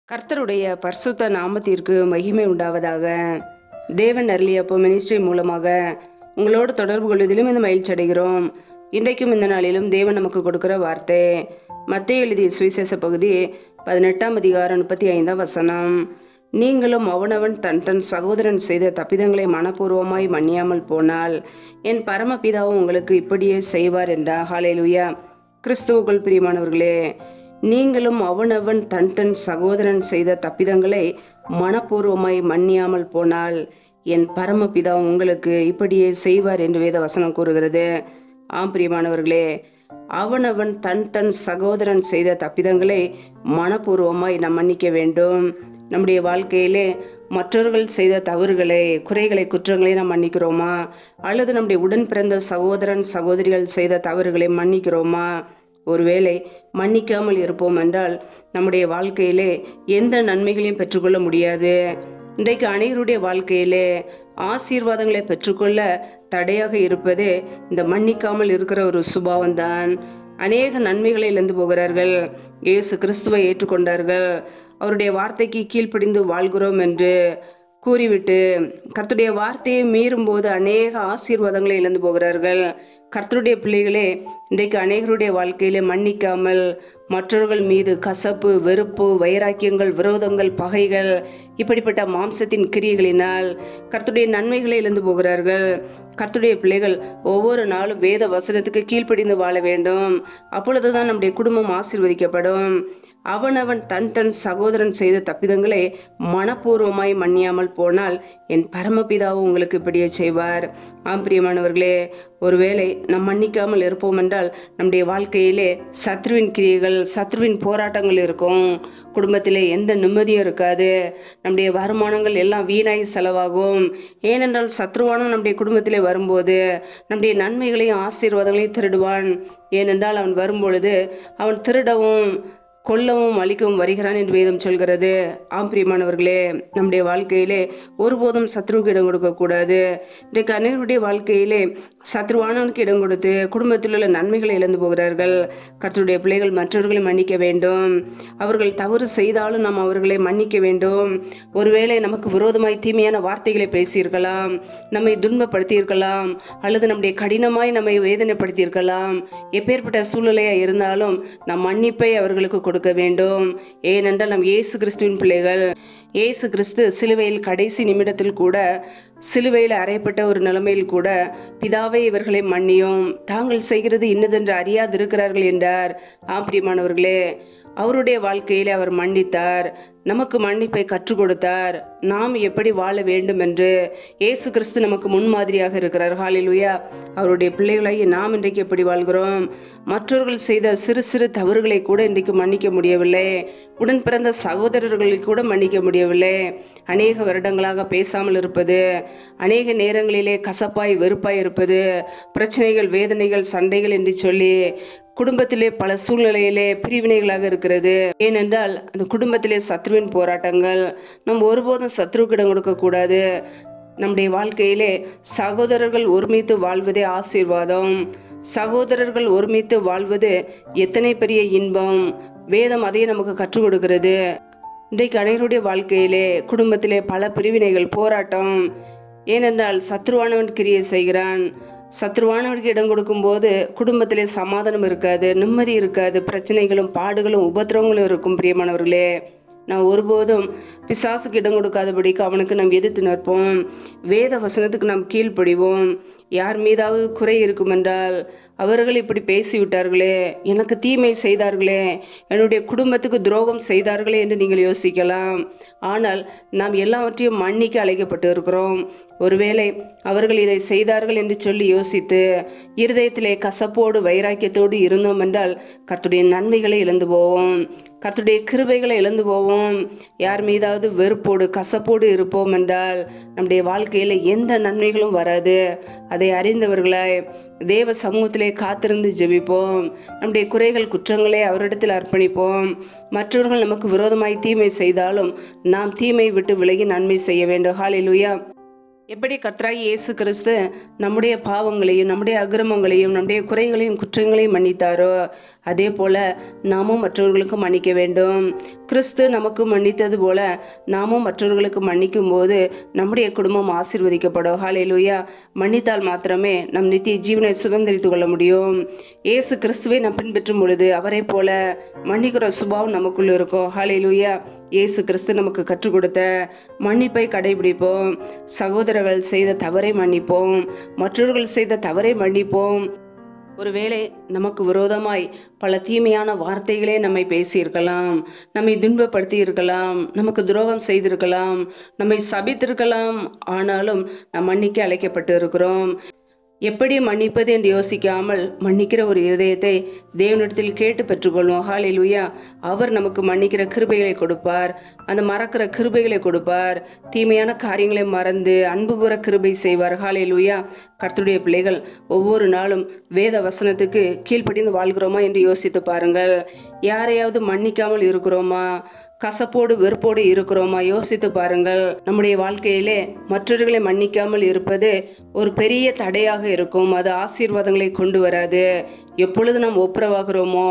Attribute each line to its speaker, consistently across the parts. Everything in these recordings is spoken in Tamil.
Speaker 1: கர்த்தருடைய பரிசுத்த நாமத்திற்கு மகிமை உண்டாவதாக. தேவன் அருளியப்போ மினிஸ்ட்ரி மூலமாக உங்களோடு தொடர்பு கொள்வதிலும் இந்த மகிழ்ச்சி அடைகிறோம். இன்றைக்கும் இந்த நாளிலும் தேவன் நமக்கு கொடுக்கிற வார்த்தை மத்தேயு எழுதிய சுவிசேஷ பகுதி 18ஆம் அதிகாரம் 35ஆம் வசனம். நீங்களும் அவனவன் தன் தன் சகோதரன் செய்த தப்பிதங்களை மனப்பூர்வமாய் மன்னியாமல் போனால் என் பரமபிதாவும் உங்களுக்கு இப்படியே செய்வார் என்றார். ஹல்லேலூயா. கிறிஸ்துவுக்குள் பிரியமானவர்களே, நீங்களும் அவனவன் தன் தன் சகோதரன் செய்த தப்பிதங்களை மனப்பூர்வமாய் மன்னியாமல் போனால் என் பரமபிதா உங்களுக்கு இப்படியே செய்வார் என்று வேத வசனம் கூறுகிறது. ஆம் பிரியமானவர்களே, அவனவன் தன் தன் சகோதரன் செய்த தப்பிதங்களை மனப்பூர்வமாய் நாம் மன்னிக்க வேண்டும். நம்முடைய வாழ்க்கையிலே மற்றவர்கள் செய்த தவறுகளை, குறைகளை, குற்றங்களை நாம் மன்னிக்கிறோமா? அல்லது நம்முடைய உடன் பிறந்த சகோதரன் சகோதரிகள் செய்த தவறுகளை மன்னிக்கிறோமா? ஒருவேளை மன்னிக்காமல் இருப்போம் என்றால் நம்முடைய வாழ்க்கையிலே எந்த நன்மைகளையும் பெற்றுக்கொள்ள முடியாது. இன்றைக்கு அனைவருடைய வாழ்க்கையிலே ஆசீர்வாதங்களை பெற்றுக்கொள்ள தடையாக இருப்பதே இந்த மன்னிக்காமல் இருக்கிற ஒரு சுபாவம்தான். அநேக நன்மைகளை இழந்து போகிறார்கள். இயேசு கிறிஸ்துவை ஏற்றுக்கொண்டார்கள், அவருடைய வார்த்தைக்கு கீழ்ப்படிந்து வாழ்கிறோம் என்று கூறிவிட்டு கர்த்தருடைய வார்த்தையை மீறும்போது அநேக ஆசீர்வாதங்களை இழந்து போகிறார்கள். கர்த்தருடைய பிள்ளைகளே, இன்றைக்கு அநேகருடைய வாழ்க்கையிலே மன்னிக்காமல் மற்றவர்கள் மீது கசப்பு, வெறுப்பு, வைராக்கியங்கள், விரோதங்கள், பகைகள், இப்படிப்பட்ட மாம்சத்தின் கிரியைகளினால் கர்த்தருடைய நன்மைகளை இழந்து போகிறார்கள். கர்த்தருடைய பிள்ளைகள் ஒவ்வொரு நாளும் வேத வசனத்துக்கு கீழ்ப்படிந்து வாழ வேண்டும். அப்பொழுதுதான் நம்முடைய குடும்பம் ஆசீர்வதிக்கப்படும். அவனவன் தன் தன் சகோதரன் செய்த தப்பிதங்களை மனப்பூர்வமாய் மன்னியாமல் போனால் என் பரமபிதாவும் உங்களுக்கு இப்படியே செய்வார். ஆம் பிரியமானவர்களே, ஒருவேளை நாம் மன்னிக்காமல் இருப்போம் என்றால் நம்முடைய வாழ்க்கையிலே சத்ருவின் கிரியைகள், சத்ருவின் போராட்டங்கள் இருக்கும். குடும்பத்திலே எந்த நிம்மதியும் இருக்காது. நம்முடைய வருமானங்கள் எல்லாம் வீணாய் செலவாகும். ஏனென்றால் சத்ருவானும் நம்முடைய குடும்பத்திலே வரும்போது நம்முடைய நன்மைகளையும் ஆசீர்வாதங்களையும் திருடுவான். ஏனென்றால் அவன் வரும்பொழுது அவன் திருடவும் கொல்லவும் அழிக்கவும் வருகிறான் என்று வேதம் சொல்கிறது. ஆம் பிரியமானவர்களே, நம்முடைய வாழ்க்கையிலே ஒருபோதும் சத்ருவுக்கு இடம் கொடுக்கக்கூடாது. இன்றைக்கு அனைவருடைய வாழ்க்கையிலே சத்ருவானவனுக்கு இடம் கொடுத்து குடும்பத்தில் உள்ள நன்மைகளை இழந்து போகிறார்கள். கர்த்தருடைய பிள்ளைகள் மற்றவர்களை மன்னிக்க வேண்டும். அவர்கள் தவறு செய்தாலும் நாம் அவர்களை மன்னிக்க வேண்டும். ஒருவேளை நமக்கு விரோதமாய் தீமையான வார்த்தைகளை பேசியிருக்கலாம், நம்மை துன்பப்படுத்தியிருக்கலாம், அல்லது நம்முடைய கடினமாய் நம்மை வேதனைப்படுத்தியிருக்கலாம். எப்பேற்பட்ட சூழ்நிலையாக இருந்தாலும் நாம் மன்னிப்பை அவர்களுக்கு கொடுக்க வேண்டும். ஏனென்றால் நம் இயேசு கிறிஸ்துவின் பிள்ளைகள். இயேசு கிறிஸ்து சிலுவையில் கடைசி நிமிடத்தில் கூட, சிலுவையில் அறையப்பட்ட ஒரு நிலைமையில் கூட, பிதாவே இவர்களை மன்னியும், தாங்கள் செய்கிறது இன்னதென்று அறியாதிருக்கிறார்கள் என்றார். ஆம் பிரியமானவர்களே, அவருடைய வாழ்க்கையிலே அவர் மன்னித்தார், நமக்கு மன்னிப்பை கற்றுக் கொடுத்தார். நாம் எப்படி வாழ வேண்டும் என்று இயேசு கிறிஸ்து நமக்கு முன்மாதிரியாக இருக்கிறார். ஹல்லேலூயா. அவருடைய பிள்ளைகளாகி நாம் இன்றைக்கு எப்படி வாழ்கிறோம்? மற்றவர்கள் செய்த சிறு சிறு தவறுகளை கூட இன்றைக்கு மன்னிக்க முடியவில்லை. உடன் பிறந்த சகோதரர்களை கூட மன்னிக்க முடியவில்லை. அநேக வருடங்களாக பேசாமல் இருப்பது, அநேக நேரங்களிலே கசப்பாய் வெறுப்பாய் இருப்பது, பிரச்சனைகள், வேதனைகள், சண்டைகள் என்று சொல்லி குடும்பத்திலே பல சூழ்நிலையிலே பிரிவினைகளாக இருக்கிறது. ஏனென்றால் அந்த குடும்பத்திலே சத்ருவின் போராட்டங்கள். நம்ம ஒருபோதும் சத்ருவுக்கு இடம் கொடுக்கக்கூடாது. நம்முடைய வாழ்க்கையிலே சகோதரர்கள் ஒருமித்து வாழ்வதே ஆசீர்வாதம். சகோதரர்கள் ஒருமித்து வாழ்வது எத்தனை பெரிய இன்பம். வேதம் அதையே நமக்கு கற்றுக் கொடுக்கிறது. இன்றைக்கு அனைவருடைய வாழ்க்கையிலே குடும்பத்திலே பல பிரிவினைகள், போராட்டம். ஏனென்றால் சத்ருவானவன் கிரியை செய்கிறான். சத்ருவானவருக்கு இடம் கொடுக்கும்போது குடும்பத்திலே சமாதானம் இருக்காது, நிம்மதி இருக்காது, பிரச்சனைகளும் பாடுகளும் உபத்திரவங்களும் இருக்கும். பிரியமானவர்களே, நான் ஒருபோதும் பிசாசுக்கு இடம் கொடுக்காதபடிக்கு அவனுக்கு நாம் எதிர்த்து நிற்போம். வேத வசனத்துக்கு நாம் கீழ்ப்படிவோம். யார் மீதாவது குறை இருக்கும் என்றால், அவர்கள் இப்படி பேசிவிட்டார்களே, எனக்கு தீமை செய்தார்களே, என்னுடைய குடும்பத்துக்கு துரோகம் செய்தார்களே என்று நீங்கள் யோசிக்கலாம். ஆனால் நாம் எல்லாவற்றையும் மன்னிக்க அழைக்கப்பட்டு இருக்கிறோம். ஒருவேளை அவர்கள் இதை செய்தார்கள் என்று சொல்லி யோசித்து இருதயத்திலே கசப்போடு வைராக்கியத்தோடு இருந்தோம் என்றால் கர்த்தருடைய நன்மைகளை இழந்து போவோம், கர்த்தருடைய கிருபைகளை இழந்து போவோம். யார் மீதாவது வெறுப்போடு கசப்போடு இருப்போம் என்றால் நம்முடைய வாழ்க்கையில் எந்த நன்மைகளும் வராது. அதை அறிந்தவர்களாய் தேவ சமூகத்திலே காத்திருந்து ஜெபிப்போம். நம்முடைய குறைகள், குற்றங்களை அவரிடத்தில் அர்ப்பணிப்போம். மற்றவர்கள் நமக்கு விரோதமாய் தீமை செய்தாலும் நாம் தீமை விட்டு விலகி நன்மை செய்ய வேண்டும். ஹல்லேலூயா. எப்படி கர்த்தராகிய இயேசு கிறிஸ்து நம்முடைய பாவங்களையும் நம்முடைய அக்கிரமங்களையும் நம்முடைய குறைகளையும் குற்றங்களையும் மன்னித்தாரோ, அதே போல நாமும் மற்றவர்களுக்கு மன்னிக்க வேண்டும். கிறிஸ்து நமக்கு மன்னித்தது போல நாமும் மற்றவர்களுக்கு மன்னிக்கும் போது நம்முடைய குடும்பம் ஆசீர்வதிக்கப்படும். ஹல்லேலூயா. மன்னித்தால் மாத்திரமே நம் நித்திய ஜீவனை சுதந்திரித்து கொள்ள முடியும். இயேசு கிறிஸ்துவை நாம் பின்பற்றும் பொழுது அவரை போல மன்னிக்கிற சுபாவம் நமக்குள்ள இருக்கும். ஹல்லேலூயா. இயேசு கிறிஸ்து நமக்கு கற்றுக் கொடுத்த மன்னிப்பை கடைபிடிப்போம். சகோதரர்கள் செய்த தவறை மன்னிப்போம். மற்றவர்கள் செய்த தவறை மன்னிப்போம். ஒருவேளை நமக்கு விரோதமாய் பல தீமையான வார்த்தைகளே நம்மை பேசியிருக்கலாம், நம்மை துன்பப்படுத்தி இருக்கலாம், நமக்கு துரோகம் செய்திருக்கலாம், நம்மை சபித்திருக்கலாம். ஆனாலும் நாம் மன்னிக்க அழைக்கப்பட்டு இருக்கிறோம். எப்படி மன்னிப்பது என்று யோசிக்காமல் மன்னிக்கிற ஒரு இருதயத்தை தேவனிடத்தில் கேட்டு பெற்றுக்கொள்வோம். ஹல்லேலூயா. அவர் நமக்கு மன்னிக்கிற கிருபைகளை கொடுப்பார், அந்த மறக்கிற கிருபைகளை கொடுப்பார். தீமையான காரியங்களை மறந்து அன்பு கூற கிருபை செய்வார். ஹல்லேலூயா. கர்த்தருடைய பிள்ளைகள் ஒவ்வொரு நாளும் வேத வசனத்துக்கு கீழ்ப்படிந்து வாழ்கிறோமா என்று யோசித்து பாருங்கள். யாரையாவது மன்னிக்காமல் இருக்கிறோமா? கசப்போடு வெறுப்போடு இருக்கிறோமா? யோசித்து பாருங்கள். நம்முடைய வாழ்க்கையிலே மற்றவர்களை மன்னிக்காமல் இருப்பது ஒரு பெரிய தடையாக இருக்கும். அது ஆசீர்வாதங்களை கொண்டு வராது. எப்பொழுது நாம் ஒப்புரவாகிறோமோ,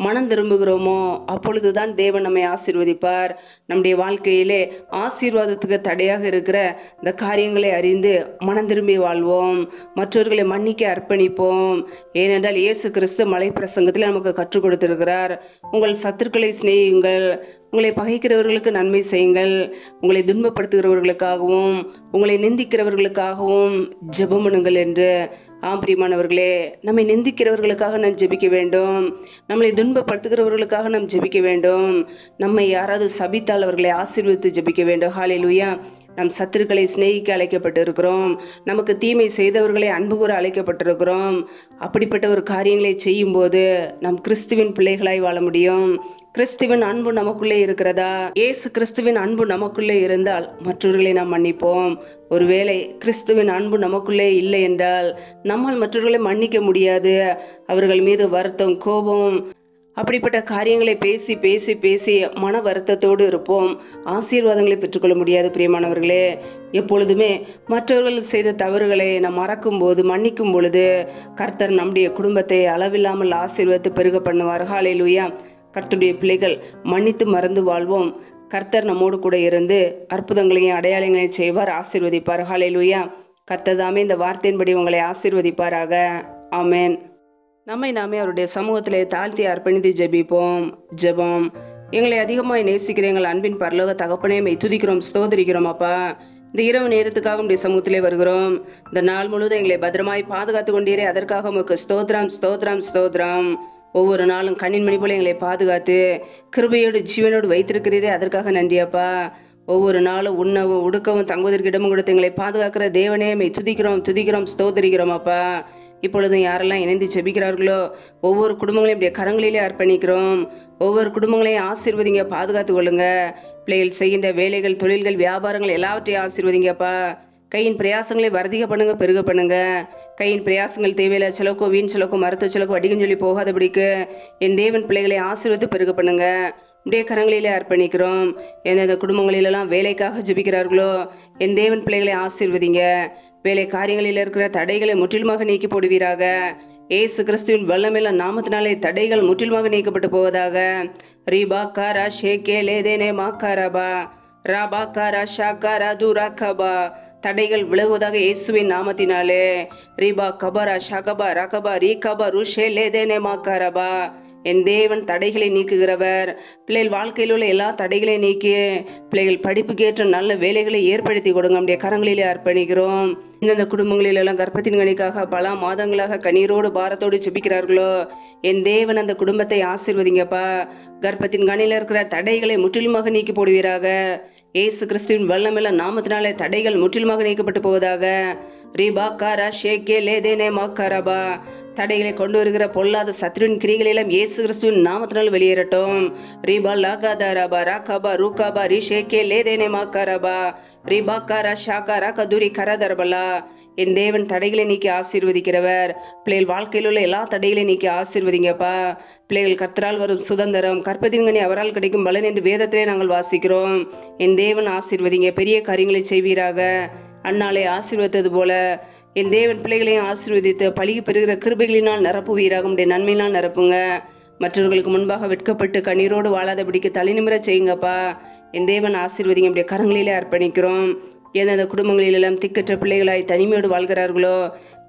Speaker 1: மனம் திரும்புகிறோமோ, அப்பொழுதுதான் தேவன் நம்மை ஆசீர்வதிப்பார். நம்முடைய வாழ்க்கையிலே ஆசீர்வாதத்துக்கு தடையாக இருக்கிற இந்த காரியங்களை அறிந்து மனம் திரும்பி வாழ்வோம். மற்றவர்களை மன்னிக்க அர்ப்பணிப்போம். ஏனென்றால் இயேசு கிறிஸ்து மலை பிரசங்கத்தில் நமக்கு கற்றுக் கொடுத்திருக்கிறார். உங்கள் சத்துருக்களை சிநேகியுங்கள், உங்களை பகைக்கிறவர்களுக்கு நன்மை செய்யுங்கள், உங்களை துன்பப்படுத்துகிறவர்களுக்காகவும் உங்களை நிந்திக்கிறவர்களுக்காகவும் ஜெபம் பண்ணுங்கள் என்று. பிரியமானவர்களே, நம்மை நிந்திக்கிறவர்களுக்காக நாம் ஜெபிக்க வேண்டும். நம்மளை துன்பப்படுத்துகிறவர்களுக்காக நாம் ஜெபிக்க வேண்டும். நம்மை யாராவது சபித்தால் அவர்களை ஆசீர்வதித்து ஜெபிக்க வேண்டும். ஹல்லேலூயா. நம் சத்துருக்களை சிநேகிக்க அழைக்கப்பட்டிருக்கிறோம். நமக்கு தீமை செய்தவர்களை அன்பு கூற அழைக்கப்பட்டிருக்கிறோம். அப்படிப்பட்ட ஒரு காரியங்களை செய்யும்போது நம் கிறிஸ்துவின் பிள்ளைகளாய் வாழ முடியும். கிறிஸ்துவின் அன்பு நமக்குள்ளே இருக்கிறதா? இயேசு கிறிஸ்துவின் அன்பு நமக்குள்ளே இருந்தால் மற்றவர்களை நாம் மன்னிப்போம். ஒருவேளை கிறிஸ்துவின் அன்பு நமக்குள்ளே இல்லை என்றால் நம்மால் மற்றவர்களை மன்னிக்க முடியாது. அவர்கள் மீது வருத்தம், கோபம், அப்படிப்பட்ட காரியங்களை பேசி பேசி பேசி மன வருத்தத்தோடு இருப்போம். ஆசீர்வாதங்களை பெற்றுக்கொள்ள முடியாது. பிரியமானவர்களே, எப்பொழுதுமே மற்றவர்கள் செய்த தவறுகளை நாம் மறக்கும் போது, மன்னிக்கும் பொழுது கர்த்தர் நம்முடைய குடும்பத்தை அளவில்லாமல் ஆசீர்வதித்து பெருக பண்ணுவார். ஹல்லேலூயா. கர்த்தருடைய பிள்ளைகள் மன்னித்து மறந்து வாழ்வோம். கர்த்தர் நம்மோடு கூட இருந்து அற்புதங்களையும் அடையாளங்களையும் செய்வார், ஆசீர்வதிப்பார். ஹல்லேலூயா. கர்த்தர் தாமே இந்த வார்த்தையின்படி உங்களை ஆசீர்வதிப்பாராக. ஆமென். நம்மை நாமே அவருடைய சமூகத்திலே தாழ்த்தி அர்ப்பணித்து ஜெபிப்போம். ஜெபம். எங்களை அதிகமாய் நேசிக்கிற எங்கள் அன்பின் பரலோக தகப்பனே, மை துதிக்கிறோம், ஸ்தோத்திரிக்கிறோம். அப்பா, இந்த இரவு நேரத்துக்காக உடைய சமூகத்திலே வருகிறோம். இந்த நாள் முழுவதும் எங்களை பத்திரமாய் பாதுகாத்து கொண்டீரே, அதற்காக உமக்கு ஸ்தோத்திரம், ஸ்தோத்திரம், ஸ்தோத்திரம். ஒவ்வொரு நாளும் கண்ணின் மணி போல எங்களை பாதுகாத்து கிருபையோடு ஜீவனோடு வைத்திருக்கிறீரே, அதற்காக நன்றி அப்பா. ஒவ்வொரு நாளும் உண்ணவும் உடுக்கவும் தங்குவதற்கு இடமும் கொடுத்து எங்களை பாதுகாக்கிற தேவனே, மை துதிக்கிறோம், துதிக்கிறோம், ஸ்தோத்திரிக்கிறோம். அப்பா, இப்பொழுதும் யாரெல்லாம் இணைந்து ஜெபிக்கிறார்களோ ஒவ்வொரு குடும்பங்களையும் இப்படிய கரங்களிலே அர்ப்பணிக்கிறோம். ஒவ்வொரு குடும்பங்களையும் ஆசீர்வதிங்க, பாதுகாத்து கொள்ளுங்க. பிள்ளைகள் செய்கின்ற வேலைகள், தொழில்கள், வியாபாரங்கள் எல்லாவற்றையும் ஆசீர்வதிங்கப்பா. கையின் பிரயாசங்களை வர்த்திக பண்ணுங்க, பெருக பண்ணுங்க. கையின் பிரயாசங்கள் தேவையில்லை செலவுக்கோ, வீண் செலவுக்கோ, மருத்துவ செலவுக்கோ அடிக்கும் சொல்லி போகாதபடிக்கு என் தேவன் பிள்ளைகளை ஆசீர்வதித்து பெருக பண்ணுங்க. உடைய கரங்களிலே அர்ப்பணிக்கிறோம். எந்தெந்த குடும்பங்களிலெல்லாம் வேலைக்காக ஜெபிக்கிறார்களோ என் தேவன் பிள்ளைகளை ஆசீர்வதிங்க. வேலை காரியங்களில் இருக்கிற தடைகளை முற்றிலுமாக நீக்கி போடுவீராக. ஏசு கிறிஸ்துவின் வல்லமையுள்ள நாமத்தினாலே தடைகள் முற்றிலுமாக நீக்கப்பட்டு போவதாக. ரீபா காரா ஷேகே லேதேனே மாக்காரபா ராபா காரா ஷாக்காரா தூராக்கபா. தடைகள் விலகுவதாக இயேசுவின் நாமத்தினாலே. ரீபா கபரா ஷகபா ரகபா ரீகபா ருஷே லேதேனே மாக்காரபா. என் தேவன் தடைகளை நீக்குகிறவர். பிள்ளைகள் வாழ்க்கையில் உள்ள எல்லா தடைகளையும் நீக்கி பிள்ளைகள் படிப்புக்கேற்ற நல்ல வேலைகளை ஏற்படுத்தி கொடுங்க. நம்முடைய கரங்களிலே அர்ப்பணிக்கிறோம். இந்தந்த குடும்பங்களிலெல்லாம் கர்ப்பத்தின் கனிக்காக பல மாதங்களாக கண்ணீரோடு பாரத்தோடு ஜெபிக்கிறார்களோ என் தேவன் அந்த குடும்பத்தை ஆசீர்வதிங்கப்பா. கர்ப்பத்தின் கனியில் இருக்கிற தடைகளை முற்றிலுமாக நீக்கி போடுவீராக. ஏசு கிறிஸ்துவின் வல்லமையுள்ள நாமத்தினாலே தடைகள் முற்றிலுமாக நீக்கப்பட்டு போவதாக. ரீபா காரா ஷேகே லேதேனே மாக்காரபா. தடைகளை கொண்டு வருகிற பொல்லாத சத்ருவின் கிரிகளெல்லாம் இயேசு கிறிஸ்துவின் நாமத்தினால் வெளியேறட்டும். ரீபா லாகாதாரபா ராகாபா ரூகாபா ரிஷேகே லேதேனே மாக்காரபா. ரீபா காரா ஷாகாரா கதுரி கரதரபலா. என் தேவன் தடைகளை நீக்கி ஆசீர்வதிக்கிறவர். பிள்ளைகள் வாழ்க்கையில் உள்ள எல்லா தடைகளையும் நீக்கி ஆசீர்வதிங்கப்பா. பிள்ளைகள் கர்த்தரால் வரும் சுதந்திரம், கற்பத்தின் கனி அவரால் கிடைக்கும் பலன் என்று வேதத்திலே நாங்கள் வாசிக்கிறோம். என் தேவன் ஆசீர்வதிங்க, பெரிய காரியங்களை செய்வீராக. அன்னாலே ஆசீர்வதித்தது போல என் தேவன் பிள்ளைகளையும் ஆசீர்வதித்து பழுகி பெறுகிற கிருபைகளினால் நிரப்புவீராக. உடைய நன்மையினால் நிரப்புங்க. மற்றவர்களுக்கு முன்பாக வெட்கப்பட்டு கண்ணீரோடு வாழாதபடிக்கு தலைநிமிர செய்யுங்கப்பா. என் தேவன் ஆசீர்வதிங்க. நம்முடைய கரங்களிலே அர்ப்பணிக்கிறோம். எந்தெந்த குடும்பங்களிலெல்லாம் திக்கற்ற பிள்ளைகளாய் தனிமையோடு வாழ்கிறார்களோ,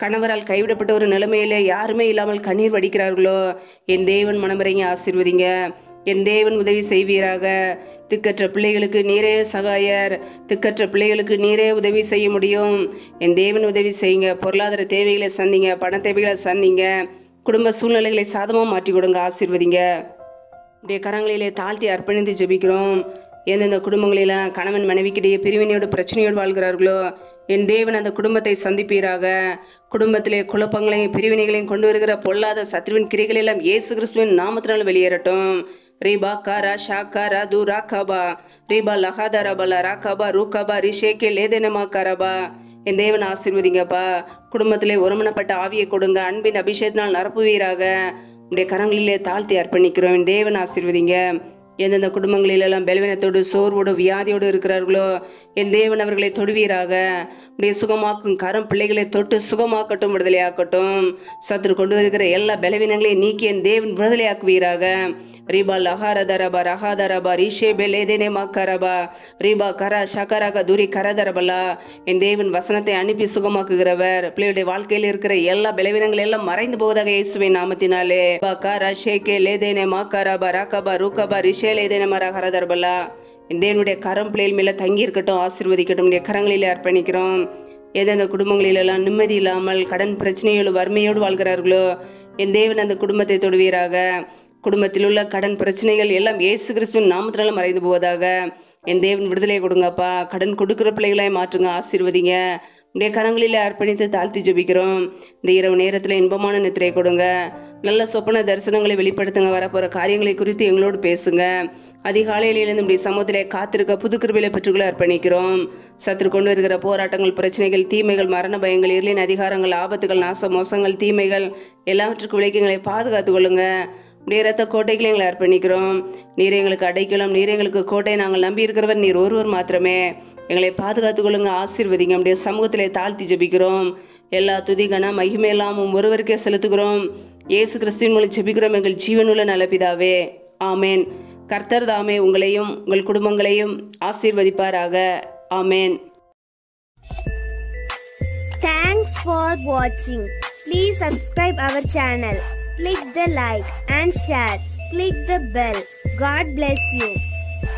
Speaker 1: கணவரால் கைவிடப்பட்ட ஒரு நிலைமையிலே யாருமே இல்லாமல் கண்ணீர் வடிக்கிறார்களோ, என் தேவன் மனமிறங்கி ஆசீர்வதிங்க. என் தேவன் உதவி செய்வீராக. திக்கற்ற பிள்ளைகளுக்கு நீரே சகாயர். திக்கற்ற பிள்ளைகளுக்கு நீரே உதவி செய்ய முடியும். என் தேவன் உதவி செய்யுங்க. பொருளாதார தேவைகளை சந்திங்க, பண தேவைகளை சந்திங்க, குடும்ப சூழ்நிலைகளை சாதமாக மாற்றி கொடுங்க. ஆசீர்வதிங்க. உடைய கரங்களிலே தாழ்த்தி அர்ப்பணித்து ஜெபிக்கிறோம். எந்தெந்த குடும்பங்களிலாம் கணவன் மனைவிக்கிடையே பிரிவினையோடு பிரச்சனையோடு வாழ்கிறார்களோ, என் தேவன் அந்த குடும்பத்தை சந்திப்பீராக. குடும்பத்திலே குழப்பங்களையும் பிரிவினைகளையும் கொண்டு வருகிற பொல்லாத சத்ருவின் கிரிகள் எல்லாம் இயேசு கிறிஸ்துவின் நாமத்தினால் வெளியேறட்டும். ரீபா காரா ஷாக்காரா து ராக்காபா ரீபா லஹாதாரபலா ராக்காபா ரூகாபா ரிஷேக்கே லேதனமா காராபா. என் தேவன் ஆசீர்வதிங்கப்பா. குடும்பத்திலே ஒருமனப்பட்ட ஆவியை கொடுங்க. அன்பின் அபிஷேகத்தினால் நிரப்புவீராக. உடைய கரங்களிலே தாழ்த்தி அர்ப்பணிக்கிறோம். என் தேவன் ஆசீர்வதிங்க. எந்தெந்த குடும்பங்களிலெல்லாம் பலவீனத்தோடு சோர்வோடு வியாதியோடு இருக்கிறார்களோ, என் தேவன் அவர்களை தொடுவீராக. உடைய சுகமாக்கும் கரம் பிள்ளைகளை தொட்டு சுகமாக்கட்டும், விடுதலையாக்கட்டும். சத்துரு கொண்டு வருகிற எல்லா பலவீனங்களையும் நீக்கி என் தேவன் விடுதலையாக்குவீராக. ரீபா லஹாரதரபா ரஹாதரபா ரீஷே பெலேதேனே மாக்கரபா ரீபா கரா ஷகராக தூரி கரதரபலா. என் தேவன் வசனத்தை அனுப்பி சுகமாக்குகிறவர். பிள்ளையுடைய வாழ்க்கையில் இருக்கிற எல்லா பலவீனங்கள் எல்லாம் மறைந்து போவதாக இயேசுவின் நாமத்தினாலே. பா கரா ஷேகே லேதேனே மாக்கரபா ராகபா ரூகபா ரிஷே லேதேனே மரா கரதரபலா. என் தேவனுடைய கரம் பிள்ளைகள் மேலே தங்கி இருக்கட்டும், ஆசீர்வதிக்கட்டும். கரங்களிலே அர்ப்பணிக்கிறோம். எந்தெந்த குடும்பங்களிலெல்லாம் நிம்மதி இல்லாமல் கடன் பிரச்சனையோடு வறுமையோடு வாழ்கிறார்களோ, என் தேவன் அந்த குடும்பத்தை தொடுவீராக. குடும்பத்தில் உள்ள கடன் பிரச்சனைகள் எல்லாம் இயேசு கிறிஸ்துவின் நாமத்தினால மறைந்து போவதாக. என் தேவன் விடுதலை கொடுங்கப்பா. கடன் கொடுக்குற பிள்ளைகளாய் மாற்றுங்க, ஆசீர்வதிங்க. உடைய கரங்களிலே அர்ப்பணித்து தாழ்த்தி ஜெபிக்கிறோம். இந்த இரவு நேரத்தில் இன்பமான நித்திரை கொடுங்க. நல்ல சொப்பன தரிசனங்களை வெளிப்படுத்துங்க. வரப்போகிற காரியங்களை குறித்து எங்களோடு பேசுங்க. அதிகாலையிலிருந்து நம்முடைய சமூகத்திலே காத்திருக்க புது கிருபையை பெற்றுக்கொள்ள அர்ப்பணிக்கிறோம். சத்துரு கொண்டு வருகிற போராட்டங்கள், பிரச்சனைகள், தீமைகள், மரண பயங்கள், இருளின் அதிகாரங்கள், ஆபத்துகள், நாச மோசங்கள், தீமைகள் எல்லாவற்றுக்கும் விலைக்குங்களை பாதுகாத்து கொள்ளுங்க. உடைய இரத்த கோட்டைகளை எங்களை அர்ப்பணிக்கிறோம். நீர் எங்களுக்கு அடைக்கலம், நீர் எங்களுக்கு கோட்டை. நாங்கள் நம்பி இருக்கிறவர் நீர் ஒருவர் மாத்திரமே. எங்களை பாதுகாத்து கொள்ளுங்க, ஆசீர்வதிங்க. நம்முடைய சமூகத்திலே தாழ்த்தி ஜெபிக்கிறோம். எல்லா துதி கன மகிமையெல்லாம் ஒருவருக்கே செலுத்துகிறோம். இயேசு கிறிஸ்துவின் மூலம் ஜெபிக்கிறோம் எங்கள் ஜீவனுள்ள நல்ல பிதாவே, ஆமேன். கர்த்தர் தாமே உங்களையும் உங்கள் குடும்பங்களையும் ஆசீர்வதிப்பாராக. ஆமேன்.
Speaker 2: Thanks for watching. Please subscribe our channel. Click the like and share. Click the bell. God bless you.